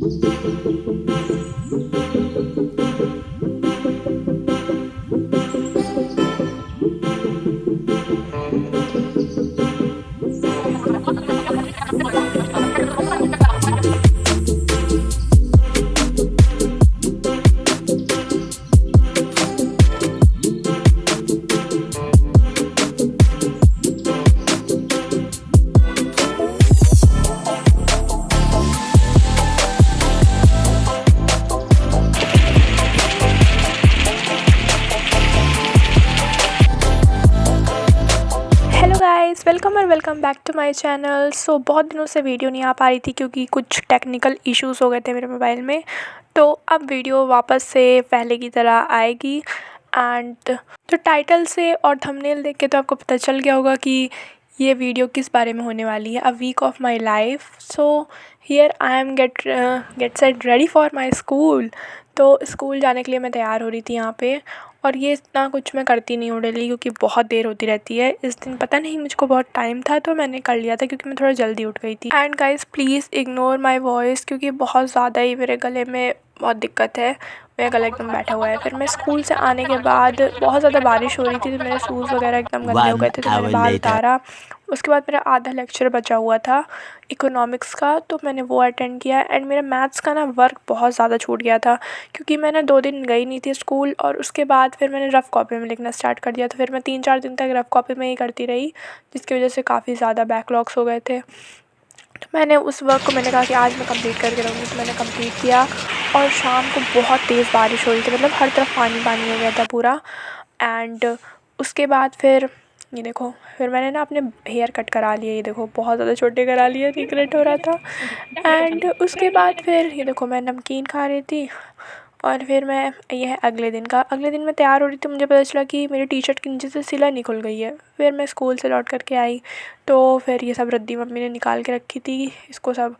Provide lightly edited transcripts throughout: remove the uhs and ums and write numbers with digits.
Hello guys, welcome और welcome back to my channel. So बहुत दिनों से वीडियो नहीं आ पा रही थी क्योंकि कुछ टेक्निकल इश्यूज़ हो गए थे मेरे मोबाइल में। तो अब वीडियो वापस से पहले की तरह आएगी। एंड तो टाइटल से और थंबनेल देख के तो आपको पता चल गया होगा कि ये वीडियो किस बारे में होने वाली है। A week of my life. So here I am get set ready for my school. तो स्कूल जाने के लिए मैं तैयार हो रही थी यहाँ पे। और ये इतना कुछ मैं करती नहीं हूँ डेली क्योंकि बहुत देर होती रहती है। इस दिन पता नहीं मुझको बहुत टाइम था तो मैंने कर लिया था क्योंकि मैं थोड़ा जल्दी उठ गई थी। And guys please ignore my voice क्योंकि बहुत ज़्यादा ही मेरे गले में बहुत दिक्कत है। मेरा गला एकदम बैठा हुआ है। फिर मैं स्कूल से आने के बाद बहुत ज़्यादा बारिश हो रही थी तो मेरे शूज़ वगैरह एकदम गंदे हो गए One थे तो मैंने hour बाहर later. उतारा। उसके बाद मेरा आधा लेक्चर बचा हुआ था इकोनॉमिक्स का, तो मैंने वो अटेंड किया। एंड मेरा मैथ्स का ना वर्क बहुत ज़्यादा छूट गया था क्योंकि मैं ना 2 दिन गई नहीं थी स्कूल। और उसके बाद फिर मैंने रफ़ कॉपी में लिखना स्टार्ट कर दिया। तो फिर मैं 3-4 दिन तक रफ़ कॉपी में ही करती रही जिसकी वजह से काफ़ी ज़्यादा बैकलॉग्स हो गए थे। तो मैंने उस वर्क को मैंने कहा कि आज मैं कंप्लीट करके रहूँगी, तो मैंने कंप्लीट किया। और शाम को बहुत तेज़ बारिश हो रही थी, मतलब हर तरफ पानी पानी हो गया था पूरा। एंड उसके बाद फिर ये देखो, फिर मैंने ना अपने हेयर कट करा लिए। ये देखो बहुत ज़्यादा छोटे करा लिए, रिग्रेट हो रहा था। एंड उसके बाद फिर ये देखो मैं नमकीन खा रही थी। और फिर मैं, ये है अगले दिन का, अगले दिन मैं तैयार हो रही थी, मुझे पता चला कि मेरी टी शर्ट के नीचे से सिलाई निकल गई है। फिर मैं स्कूल से लौट कर के आई तो फिर ये सब रद्दी मम्मी ने निकाल के रखी थी, इसको सब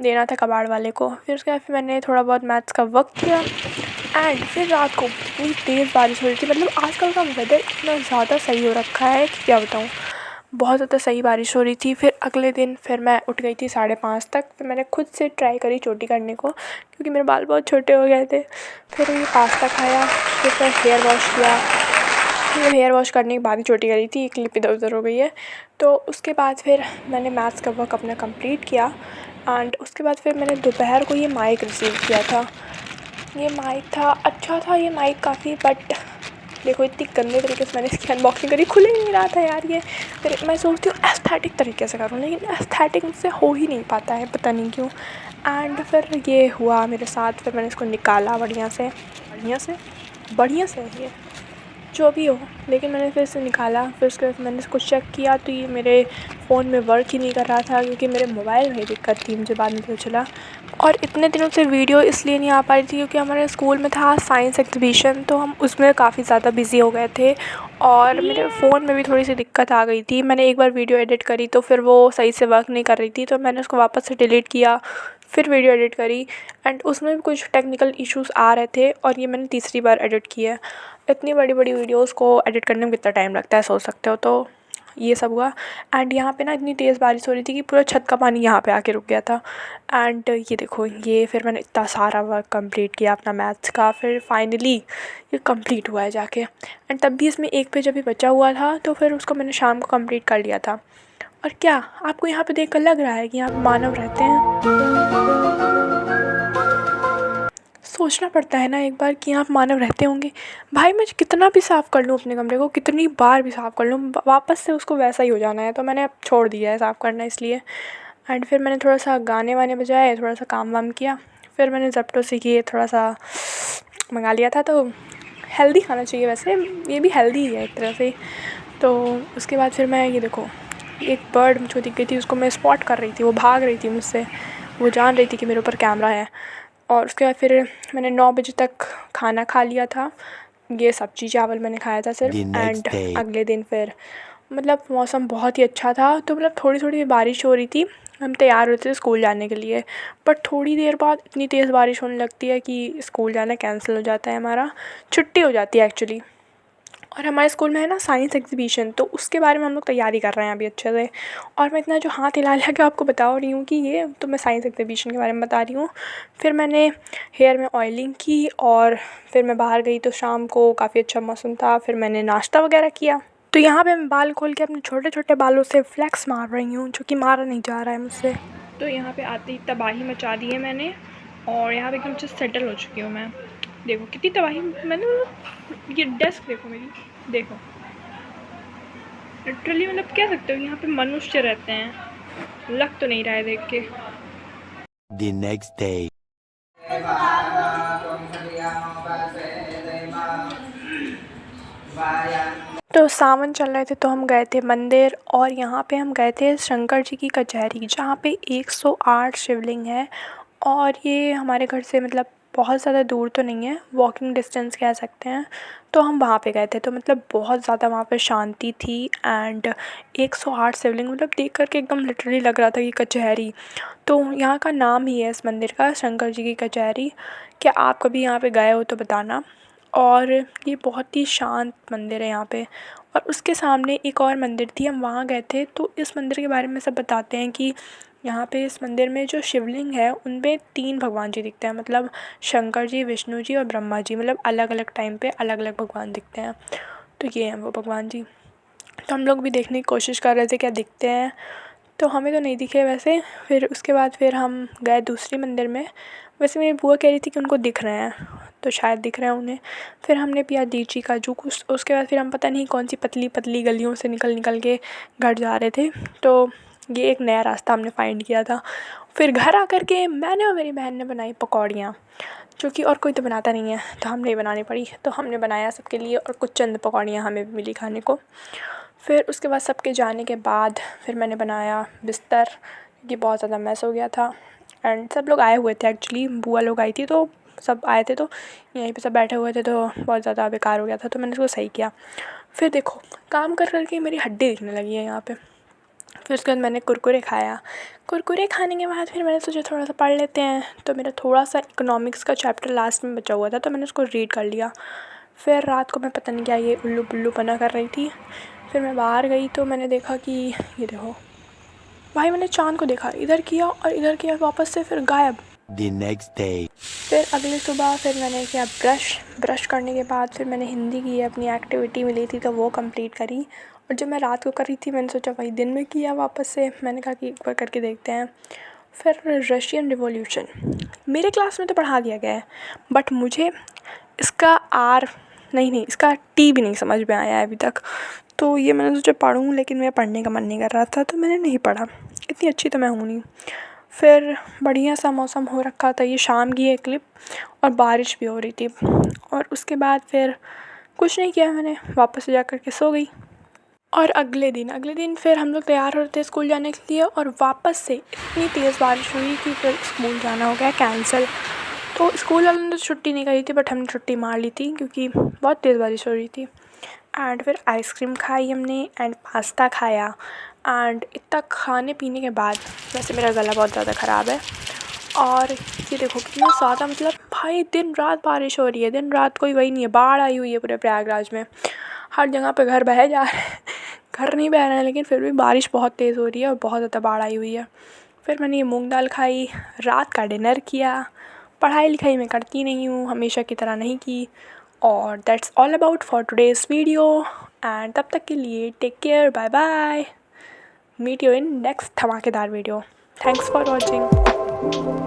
देना था कबाड़ वाले को। फिर उसके बाद फिर मैंने थोड़ा बहुत मैथ्स का वर्क किया। एंड फिर रात को इतनी तेज़ बारिश हो रही थी, मतलब आजकल का वेदर इतना ज़्यादा सही हो रखा है कि क्या बताऊँ। बहुत ज़्यादा सही बारिश हो रही थी। फिर अगले दिन फिर मैं उठ गई थी 5:30 तक। फिर मैंने खुद से ट्राई करी चोटी करने को क्योंकि मेरे बाल बहुत छोटे हो गए थे। फिर ये पास्ता खाया, फिर मैं हेयर वॉश किया। फिर हेयर वॉश करने के बाद ही चोटी करी थी, एक क्लिप इधर उधर हो गई है। तो उसके बाद फिर मैंने मैथ्स का वर्क अपना कंप्लीट किया। एंड उसके बाद फिर मैंने दोपहर को ये माइक रिसीव किया था। ये माइक था, अच्छा था ये माइक काफ़ी, बट देखो इतनी गंदे तरीके से मैंने इसकी अनबॉक्सिंग करी, खुल ही नहीं रहा था यार ये। फिर मैं सोचती हूँ एस्थेटिक तरीके से करूँ, लेकिन एस्थेटिक मुझसे हो ही नहीं पाता है, पता नहीं क्यों। एंड फिर ये हुआ मेरे साथ। फिर मैंने इसको निकाला बढ़िया से ये जो भी हो, लेकिन मैंने फिर इसे निकाला। फिर उसके बाद मैंने इसको चेक किया तो ये मेरे फ़ोन में वर्क ही नहीं कर रहा था क्योंकि मेरे मोबाइल में ही दिक्कत थी, मुझे बाद में पता चला। और इतने दिनों से वीडियो इसलिए नहीं आ पा रही थी क्योंकि हमारे स्कूल में था साइंस एग्जीबिशन, तो हम उसमें काफ़ी ज़्यादा बिज़ी हो गए थे। और मेरे फ़ोन में भी थोड़ी सी दिक्कत आ गई थी। मैंने एक बार वीडियो एडिट करी तो फिर वो सही से वर्क नहीं कर रही थी, तो मैंने उसको वापस से डिलीट किया, फिर वीडियो एडिट करी। एंड उसमें भी कुछ टेक्निकल इश्यूज़ आ रहे थे और ये मैंने तीसरी बार एडिट की है। इतनी बड़ी बड़ी वीडियोज़ को एडिट करने में कितना टाइम लगता है सोच सकते हो। तो ये सब हुआ। एंड यहाँ पे ना इतनी तेज़ बारिश हो रही थी कि पूरा छत का पानी यहाँ पे आके रुक गया था। एंड ये देखो, ये फिर मैंने इतना सारा वर्क कंप्लीट किया अपना मैथ्स का। फिर फाइनली ये कंप्लीट हुआ है जाके। एंड तब भी इसमें एक पेज अभी बचा हुआ था, तो फिर उसको मैंने शाम को कंप्लीट कर लिया था। और क्या आपको यहाँ पे देख कर लग रहा है कि यहाँ पे मानव रहते हैं? सोचना पड़ता है ना एक बार कि यहाँ मानव रहते होंगे। भाई मैं कितना भी साफ़ कर लूँ अपने कमरे को, कितनी बार भी साफ़ कर लूँ, वापस से उसको वैसा ही हो जाना है। तो मैंने अब छोड़ दिया है साफ़ करना इसलिए। एंड फिर मैंने थोड़ा सा गाने वाने बजाए, थोड़ा सा काम वाम किया। फिर मैंने ज़ेप्टो से किए थोड़ा सा मंगा लिया था। तो हेल्दी खाना चाहिए वैसे, ये भी हेल्दी ही है एक तरह से। तो उसके बाद फिर मैं, ये देखो एक बर्ड मुझको दिख गई थी, उसको मैं स्पॉट कर रही थी, वो भाग रही थी मुझसे, वो जान रही थी कि मेरे ऊपर कैमरा है। और उसके बाद फिर मैंने 9 बजे तक खाना खा लिया था। ये सब्जी चावल मैंने खाया था सिर्फ। The and next day. अगले दिन फिर मतलब मौसम बहुत ही अच्छा था, तो मतलब थोड़ी थोड़ी बारिश हो रही थी। हम तैयार होते थे स्कूल जाने के लिए, बट थोड़ी देर बाद इतनी तेज़ बारिश होने लगती है कि स्कूल जाना कैंसिल हो जाता है, हमारा छुट्टी हो जाती है एक्चुअली। और हमारे स्कूल में है ना साइंस एग्जीबिशन, तो उसके बारे में हम लोग तैयारी कर रहे हैं अभी अच्छे से। और मैं इतना जो हाथ हिला हिला के आपको बता रही हूँ कि ये तो मैं साइंस एग्जीबिशन के बारे में बता रही हूँ। फिर मैंने हेयर में ऑयलिंग की और फिर मैं बाहर गई तो शाम को काफ़ी अच्छा मौसम था। फिर मैंने नाश्ता वगैरह किया। तो यहाँ पे मैं बाल खोल के अपने छोटे छोटे बालों से फ्लेक्स मार रही हूँ, जो कि मारा नहीं जा रहा है मुझसे। तो यहाँ पे आते ही तबाही मचा दी है मैंने, और यहाँ पे एकदम से सेटल हो चुकी हूँ मैं। देखो कितनी तबाही मैंने, ये डेस्क देखो मेरी, देखो लिटरली मतलब कह सकते हो यहाँ पे मनुष्य रहते हैं, लग तो नहीं रहा है देख के। The next day. तो सावन चल रहे थे तो हम गए थे मंदिर, और यहाँ पे हम गए थे शंकर जी की कचहरी, जहाँ पे 108 शिवलिंग है। और ये हमारे घर से मतलब बहुत ज़्यादा दूर तो नहीं है, वॉकिंग डिस्टेंस कह सकते हैं। तो हम वहाँ पे गए थे, तो मतलब बहुत ज़्यादा वहाँ पे शांति थी। एंड 108 शिवलिंग मतलब देख कर के एकदम लिटरली लग रहा था कि कचहरी। तो यहाँ का नाम ही है इस मंदिर का, शंकर जी की कचहरी। क्या आप कभी यहाँ पे गए हो तो बताना। और ये बहुत ही शांत मंदिर है यहाँ पे। और उसके सामने एक और मंदिर थी, हम वहाँ गए थे। तो इस मंदिर के बारे में सब बताते हैं कि यहाँ पे इस मंदिर में जो शिवलिंग है उनमें 3 भगवान जी दिखते हैं, मतलब शंकर जी, विष्णु जी और ब्रह्मा जी, मतलब अलग अलग टाइम पे अलग अलग भगवान दिखते हैं। तो ये हैं वो भगवान जी। तो हम लोग भी देखने की कोशिश कर रहे थे क्या दिखते हैं, तो हमें तो नहीं दिखे वैसे। फिर उसके बाद फिर हम गए दूसरे मंदिर में। वैसे मेरी बुआ कह रही थी कि उनको दिख रहे हैं, तो शायद दिख रहे हैं उन्हें। फिर हमने पिया लीची का जूस। उसके बाद फिर हम पता नहीं कौन सी पतली पतली गलियों से निकल निकल के घर जा रहे थे। तो ये एक नया रास्ता हमने फाइंड किया था। फिर घर आकर के मैंने और मेरी बहन ने बनाई पकौड़ियाँ, जो कि और कोई तो बनाता नहीं है, तो हमने ही बनानी पड़ी। तो हमने बनाया सबके लिए, और कुछ चंद पकौड़ियाँ हमें भी मिली खाने को। फिर उसके बाद सबके जाने के बाद फिर मैंने बनाया बिस्तर, क्योंकि बहुत ज़्यादा मैस हो गया था। एंड सब लोग आए हुए थे, एक्चुअली बुआ लोग आई थी, तो सब आए थे, तो यहीं पे सब बैठे हुए थे, तो बहुत ज़्यादा बेकार हो गया था, तो मैंने उसको सही किया। फिर देखो काम कर कर के मेरी हड्डी दिखने लगी है यहाँ पे। फिर उसके बाद मैंने कुरकुरे खाया। कुरकुरे खाने के बाद फिर मैंने सोचा थोड़ा सा पढ़ लेते हैं, तो मेरा थोड़ा सा इकोनॉमिक्स का चैप्टर लास्ट में बचा हुआ था, तो मैंने उसको रीड कर लिया। फिर रात को मैं पता नहीं क्या ये उल्लू पुल्लू पना कर रही थी। फिर मैं बाहर गई तो मैंने देखा कि ये देखो भाई, मैंने चाँद को देखा, इधर किया और इधर किया, वापस से फिर गायब। The next day. फिर अगली सुबह फिर मैंने किया ब्रश करने के बाद फिर मैंने हिंदी की अपनी एक्टिविटी मिली थी, तो वो कंप्लीट करी। और जब मैं रात को कर रही थी मैंने सोचा भाई दिन में किया वापस से, मैंने कहा कि एक बार करके देखते हैं। फिर रशियन रिवॉल्यूशन मेरे क्लास में तो पढ़ा दिया गया है, बट मुझे इसका आर नहीं इसका टी भी नहीं समझ में आया है अभी तक। तो ये मैंने सोचा पढ़ूँ, लेकिन मेरा पढ़ने का मन नहीं कर रहा था, तो मैंने नहीं पढ़ा। इतनी अच्छी तो मैं हूँ नहीं। फिर बढ़िया सा मौसम हो रखा था, ये शाम की है क्लिप, और बारिश भी हो रही थी। और उसके बाद फिर कुछ नहीं किया, मैंने वापस जा कर के सो गई। और अगले दिन फिर हम लोग तैयार हो रहे थे स्कूल जाने के लिए, और वापस से इतनी तेज़ बारिश हुई कि फिर स्कूल जाना हो गया कैंसिल। तो स्कूल वालों ने तो छुट्टी नहीं करी थी, बट हमने छुट्टी मार ली थी क्योंकि बहुत तेज़ बारिश हो रही थी। एंड फिर आइसक्रीम खाई हमने, एंड पास्ता खाया। एंड इतना खाने पीने के बाद, वैसे मेरा गला बहुत ज़्यादा ख़राब है, और ये देखो कितना ज़्यादा, मतलब भाई दिन रात बारिश हो रही है, दिन रात कोई वही नहीं है, बाढ़ आई हुई है पूरे प्रयागराज में। हर जगह पे घर बह जा रहे हैं, घर नहीं बह रहे हैं, लेकिन फिर भी बारिश बहुत तेज़ हो रही है और बहुत ज़्यादा बाढ़ आई हुई है। फिर मैंने ये मूंग दाल खाई, रात का डिनर किया। पढ़ाई लिखाई मैं करती नहीं हूँ, हमेशा की तरह नहीं की। और that's all about for today's video. And तब तक के लिए take care, bye bye, meet you in next धमाकेदार वीडियो। Thanks for watching.